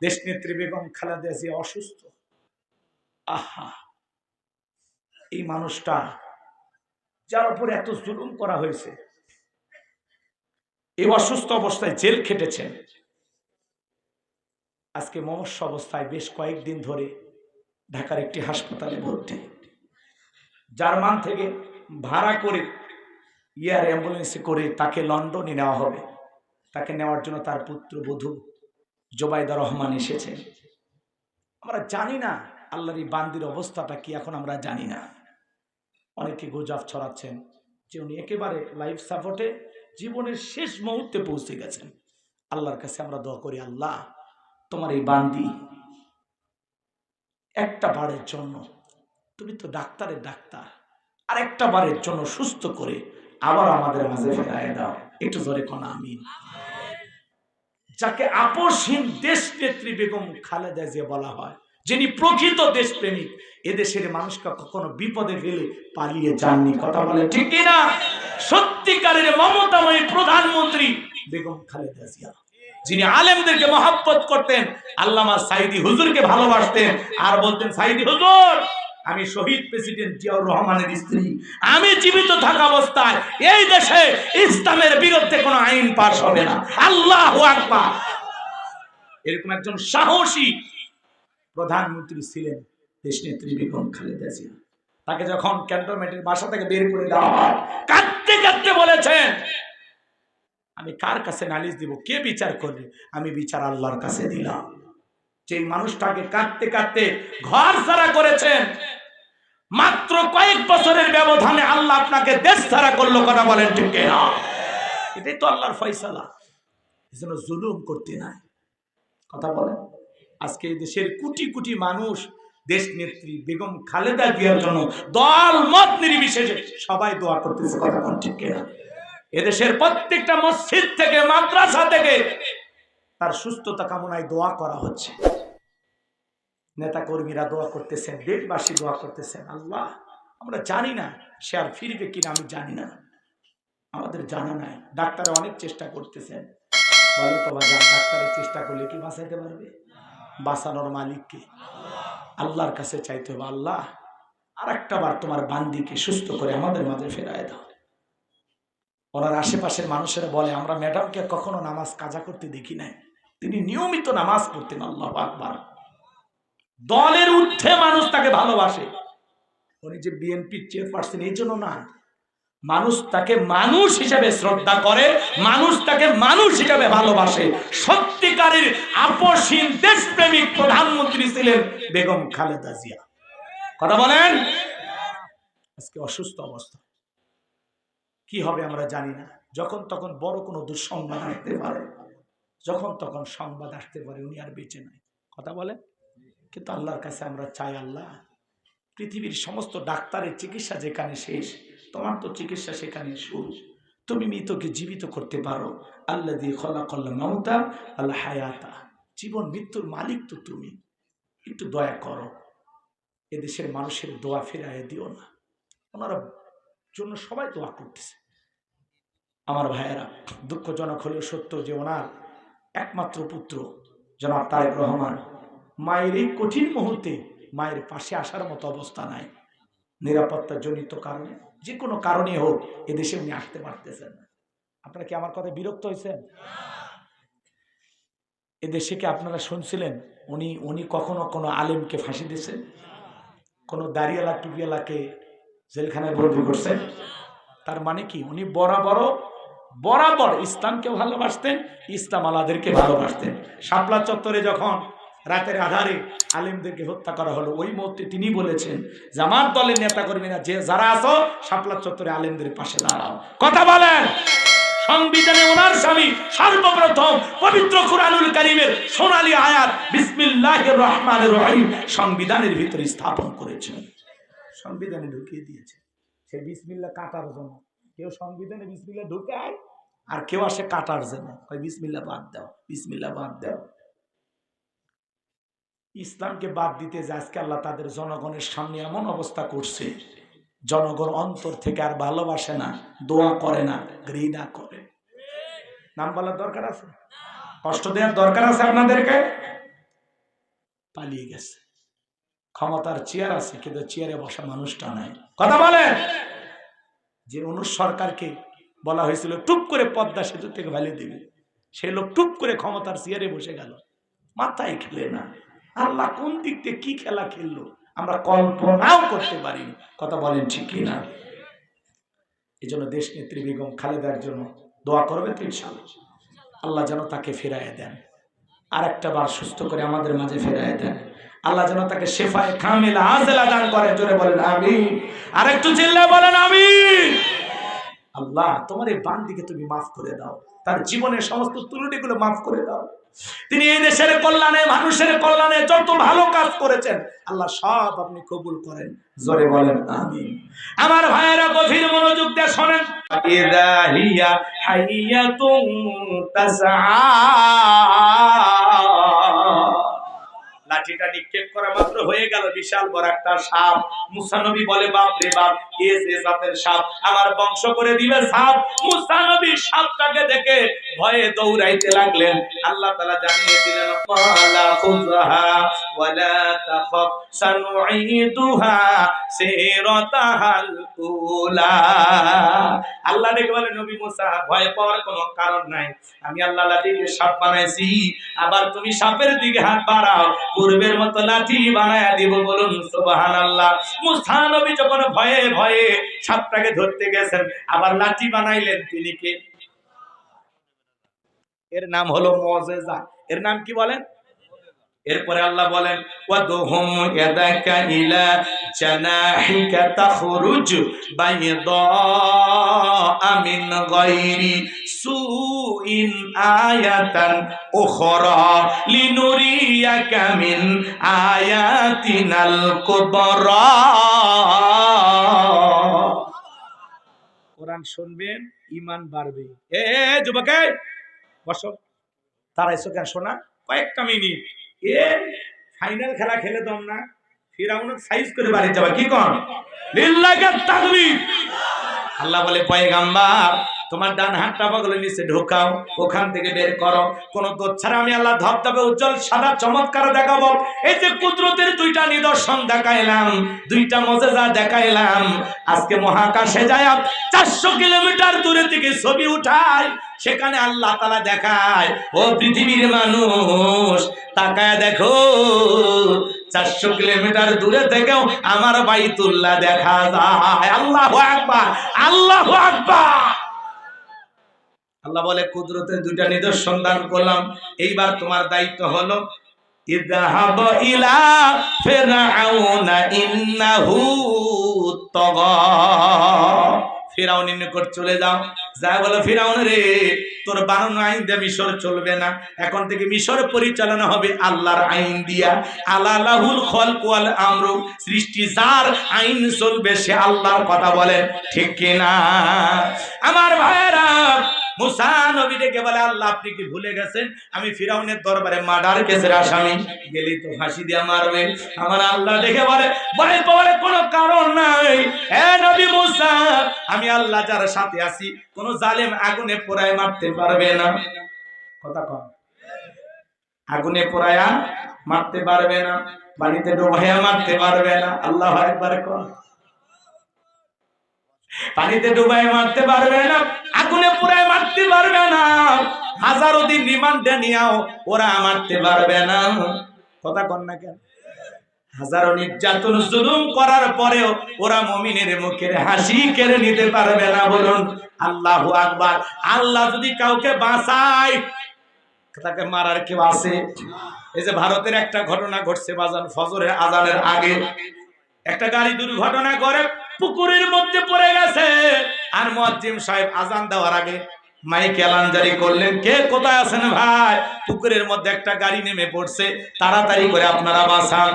দেশনেত্রী বেগম খালেদা জিয়া অসুস্থ। আহা, এই মানুষটা যার উপর এত জুলুম করা হয়েছে, এই অসুস্থ অবস্থায় জেল খেটেছেন, আজকে মমস্য অবস্থায় বেশ কয়েকদিন ধরে ঢাকার একটি হাসপাতালে ভর্তি। জার্মান থেকে ভাড়া করে এয়ার অ্যাম্বুলেন্সে করে তাকে লন্ডনে নেওয়া হবে। তাকে নেওয়ার জন্য তার পুত্রবধূ জোবাইদা রহমান এসেছেন। আমরা জানি না আল্লাহর এই বান্দির অবস্থাটা কি, এখন আমরা জানি না। অনেকে গুজব ছড়াচ্ছেন যে উনি একেবারে লাইফ সাপোর্টে জীবনের শেষ মুহূর্তে পৌঁছে গেছেন। আল্লাহর কাছে আমরা দোয়া করি, আল্লাহ তোমার এই বান্দি একটা বারের জন্য, তুমি তো ডাক্তারের ডাক্তার, আর একটা বারের জন্য সুস্থ করে আবার আমাদের মাঝে ফেরায় দাও। একটু জোরে কোন আমিন। যাকে আপসহীন দেশ নেত্রী বেগম খালেদা জিয়া বলা হয়, যিনি প্রকৃত দেশপ্রেমিক, এদেশের মানুষকে কখনো বিপদে ফেলে পালিয়ে যাননি। কথা বলে ঠিক কিনা? সত্যিকারের মমতাময়ী প্রধানমন্ত্রী বেগম খালেদা জিয়া, যিনি আলেমদেরকে মহব্বত করতেন, আল্লামা সাইদি হুজুরকে ভালোবাসতেন, আর বলতেন, সাইদি হুজুর আমি শহীদ প্রেসিডেন্ট জিয়াউর রহমানের স্ত্রী, আমি জীবিত থাকা অবস্থায় এই দেশে ইসলামের বিরুদ্ধে কোনো আইন পাস হবে না। আল্লাহু আকবার। এরকম একজন সাহসী প্রধানমন্ত্রী ছিলেন দেশনেত্রী বেগম খালেদা জিয়া। তাকে যখন ক্যান্টনমেন্টের বাসা থেকে বের করে দেওয়া হয়, কাঁদতে কাঁদতে বলেছেন, আমি কার কাছে নালিশ দিব, কে বিচার করবে? আমি বিচার আল্লাহর কাছে দিলাম। যে মানুষটাকে কাঁদতে কাঁদতে ঘর ছাড়া করেছেন, মাত্র কয়েক বছরের ব্যবধানে আল্লাহ আপনাকে দেশ ছাড়া করলো। কথা বলেন ঠিক কিনা? এটাই তো আল্লাহর ফয়সালা। এজন্য জুলুম করতে নাই। কথা বলেন। আজকে এই দেশের কোটি কোটি মানুষ দেশ নেত্রী বেগম খালেদা জিয়ার জন্য দল মত নির্বিশেষে সবাই দোয়া করতেছে। কথা বলেন ঠিক কিনা? এদেশের প্রত্যেকটা মসজিদ থেকে, মাদ্রাসা থেকে তার সুস্থতা কামনায় দোয়া করা হচ্ছে। নেতা কর্মীরা দোয়া করতেছেন, দেশবাসী দোয়া করতেছেন। আল্লাহ, আমরা জানি না সে আর ফিরবে কিনা, আমি জানি না, আমাদের জানা নাই। ডাক্তার অনেক চেষ্টা করতেছেন, বলে তো বাজার, ডাক্তারের চেষ্টা করলে কি বাঁচাইতে পারবে? বাঁচানোর মালিককে, আল্লাহর কাছে চাইতে হবে, আল্লাহ আর একটা বার তোমার বান্দিকে সুস্থ করে আমাদের মাঝে ফেরায় দাও। ওনার আশেপাশের মানুষেরা বলে, আমরা ম্যাডামকে কখনো নামাজ কাজা করতে দেখি নাই, তিনি নিয়মিত নামাজ পড়তেন। আল্লাহু আকবার। দলের ঊর্ধ্বে মানুষ তাকে ভালোবাসে। উনি যে বিএনপির চেয়ারপারসন এই জন্য না, মানুষ তাকে মানুষ হিসেবে শ্রদ্ধা করে, মানুষ তাকে মানুষ হিসেবে ভালোবাসে। সত্যিকারের আপসহীন দেশপ্রেমিক প্রধানমন্ত্রী ছিলেন বেগম খালেদা জিয়া। কথা বলেন। আজকে অসুস্থ অবস্থা, কি হবে আমরা জানি না। যখন তখন বড় কোনো দুঃসংবাদ আসতে পারে, যখন তখন সংবাদ আসতে পারে উনি আর বেঁচে নাই। কথা বলে। কিন্তু আল্লাহর কাছে আমরা চাই, আল্লাহ পৃথিবীর সমস্ত ডাক্তারের চিকিৎসা যেখানে শেষ, তোমার তো চিকিৎসা সেখানে শুরু। তুমি মৃতকে জীবিত করতে পারো। আল্লাযী খালাকাল মাউতা ওয়াল হায়াতা, জীবন মৃত্যুর মালিক তো তুমি। একটু দয়া করো, এদেশের মানুষের দোয়া ফিরাইয়া দিও না। ওনারা জন্য সবাই দোয়া করতেছে। আমার ভাইয়েরা, দুঃখজনক হলেও সত্য যে ওনার একমাত্র পুত্র জনাব তারেক রহমান মায়ের এই কঠিন মুহূর্তে মায়ের পাশে আসার মতো অবস্থা নাই। নিরাপত্তা জনিত কারণে, যে কোনো কারণে হোক, এদেশে উনি আসতে পারতেছেন না। আপনারা কি আমার কথা বিরক্ত হয়েছেন? এদেশে কি আপনারা শুনছিলেন উনি কখনো কোনো আলেমকে ফাঁসি দিয়েছেন? কোনো দাড়িওয়ালা টুপিওয়ালাকে জেলখানায় বন্দী করছেন? তার মানে কি, উনি বরাবর ইসলামকে ভালোবাসতেন, ইসলাম আলাদেরকে ভালোবাসতেন। শাপলা চত্বরে যখন রাতের আধারে আলেমদেরকে হত্যা করা হলো, ওই মুহূর্তে তিনি বলেছেন, জামাত দলের নেতা কর্মীরা যে যারা আছো, শাপলা চত্বরে আলেমদের পাশে দাঁড়াও। কথা বলেন। সংবিধানে ওনার স্বামী সর্বপ্রথম পবিত্র কুরআনুল কারীমের সোনালী আয়াত বিসমিল্লাহির রহমানির রহিম সংবিধানের ভিতরে স্থাপন করেছেন, সংবিধানে ঢুকিয়ে দিয়েছে। সে বিসমিল্লাহ কাটার জন্য, কেউ সংবিধানে বিসমিল্লাহ ঢুকায়, আর কেউ আসে কাটার জন্য, ওই বিসমিল্লাহ বাদ দাও, বিসমিল্লাহ বাদ দাও। ইসলামকে বাদ দিতে যে আজকে আল্লাহ তাদের জনগণের সামনে এমন অবস্থা করছে, জনগণ অন্তর থেকে আর ভালোবাসে না, দোয়া করে না, ঘৃণা করে। নাম বলার দরকার আছে? কষ্ট দেওয়ার দরকার আছে আপনাদেরকে? পালিয়ে গেছে। ক্ষমতার চেয়ার আছে, কিন্তু চেয়ারে বসা মানুষটা নাই। কথা বলেন। যে অনুর সরকারকে বলা হয়েছিল টুপ করে পদ্মা সেতু থেকে ফেলে দিবে, সেই লোক টুপ করে ক্ষমতার চেয়ারে বসে গেল। মাথায় খেলে না। আল্লাহ কোন দিক থেকে কি খেলা খেললো আমরা কল্পনাও করতে পারিনি। কথা বলেন ঠিক কিনা? এই জন্য দেশ নেত্রী বেগম খালেদার জন্য দোয়া করবে তো ইনশাআল্লাহ। আল্লাহ যেন তাকে ফেরায় দেন, আর একটা বার সুস্থ করে আমাদের মাঝে ফেরায় দেন। আল্লাহ যেন তাকে শেফায়ে কামিলা আজেলা দান করেন। জোরে বলেন আমিন। আর একটু চিল্লায় বলেন আমিন। আল্লাহ তোমার এই বান্দিকে তুমি মাফ করে দাও, তার জীবনের সমস্ত ত্রুটিগুলো মাফ করে দাও। তিনি এই দেশের কল্যাণে, মানুষের কল্যাণে যত ভালো কাজ করেছেন আল্লাহ সব আপনি কবুল করেন। জোরে বলেন আমিন। আমার ভাইয়েরা গভীর মনোযোগ দিয়ে শোনেন। ইযা হিয়া হাইয়াতুন তাসআ, লাঠিটা নিক্ষেপ করা মাত্র হয়ে গেল বিশাল বড় একটা সাপ। মুসা নবী বলে বাপ রে বাপ, এ যে জাতের সাপ, আমার বংশ করে দিবে সাপ। মুসা নবী সাপটাকে দেখে ভয়ে দৌড়াইতে লাগলেন। আল্লাহ তাআলা জানিয়ে দিলেন ওয়ালা খুযহা ওয়ালা তাখাফ সানুঈদুহা সিরাতাহাল উলা। আল্লাহ ডেকে বলে নবী মুসা, ভয় পাওয়ার কোনো কারণ নাই, আমি আল্লাহ লাঠিকে সাপ বানাইছি, আবার তুমি সাপের দিকে হাত বাড়াও, পূর্বের মতো লাঠি বানায়া দিব। বলুন সুবহানাল্লাহ। মুসা নবী যখন ভয়ে ভয়ে সাপটাকে ধরতে গেছেন, আবার লাঠি বানাইলেন। তিনি কে? এর নাম হলো মুজিজা। এর নাম কি বলেন? এরপরে আল্লাহ বলেন ওয়াদহুম ইয়াদাকা ইলা জানাহিকা তাখরুজ বাইদা মিন গায়রি সুইন আয়াতান উখরা লিনুরিয়াকা মিন আয়াতিনাল কুবরা। কোরআন শুনবেন, ঈমান বাড়বে। এ যুবক বসো, তারাইছো কেন শোনা? কয়েকটা মিনিট। এ ফাইনাল খেলা খেলে দম না, ফিরাউনের সাইজ করে বাড়ি যাবা। কি কোন? লিল্লাহি তাকবীর। আল্লাহ বলে পয়গম্বর তোমার ডান হাতটা বগলের নিচে ঢোকাও, ওখান থেকে বের করো। কোন দোষ ছাড়া আমি আল্লাহ ধবধবে উজ্জ্বল সাদা চমৎকার দেখাবো। এই যে কুদরতের দুইটা নিদর্শন দেখাইলাম, দুইটা মুজিজা দেখাইলাম, আজকে মহাকাশে যায় 400 কিলোমিটার দূরে থেকে ছবি উঠায়, সেখানে আল্লাহ তাআলা দেখায় ও পৃথিবীর মানুষ তাকায় দেখো, 400 কিলোমিটার দূরে থেকেও আমার বাইতুল্লাহ দেখা যায়। আল্লাহু আকবার, আল্লাহু আকবার। আল্লাহ বলে কুদরতের দুইটা নিদর্শন দান করলাম, এইবার তোমার দায়িত্ব হলো ইযহাব ইলা ফিরআউনা ইন্নাহু তাগা। ফিরআউনের নিকট চলে যাও, যা বলো ফিরআউন রে, তোর বানানো আইন দিয়ে মিশর চলবে না, এখন থেকে মিশর পরিচালনা হবে আল্লাহর আইন দিয়া। আলালাহুল খলক ওয়াল আমরু, সৃষ্টি যার আইন চলবে সে আল্লাহর কথা বলে, ঠিক কি না? আমার ভাইরা মুসা নবী ডেকে বলে আল্লাহ আপনি কি ভুলে গেছেন আমি ফিরআউনের দরবারে মার্ডার কেসের আসামি, গেলেই তো ফাঁসি দিয়ে মারবে। আমার আল্লাহ ডেকে বলে ভয় পাওয়ার কোনো কারণ নাই। এ নবী মুসা, আমি আল্লাহ যার সাথে আছি, কোন জালেম আগুনে পোড়ায় মারতে পারবে না। কথা কম। আগুনে পোড়ায়া মারতে পারবে না, পানিতে ডুবাইয়া মারতে পারবে না। আল্লাহু আকবার কর। পানিতে ডুবাই মারতে পারবে না, আগুনে পুরাই মারতে পারবে না, হাজারো দিন রিমান্ডে নিয়েও ওরা মারতে পারবে না। কথা কন না কেন? হাজারো নির্যাতন জুলুম করার পরেও ওরা মুমিনের মুখের হাসি কেড়ে নিতে পারবে না। বলুন আল্লাহু আকবার। আল্লাহ যদি কাউকে বাঁচায়, তাকে মারার কেউ আছে? এই যে ভারতের একটা ঘটনা ঘটছে বাজান, ফজরের আজানের আগে একটা গাড়ি দুর্ঘটনা করে পুকুরের মধ্যে পড়ে গেছে, আর মুয়াজ্জিম সাহেব আজান দেওয়ার আগে মাইকে এলান জারি করলেন, কে কোথায় আছেন ভাই, পুকুরের মধ্যে একটা গাড়ি নেমে পড়ছে, তাড়াতাড়ি করে আপনারা বাঁচান।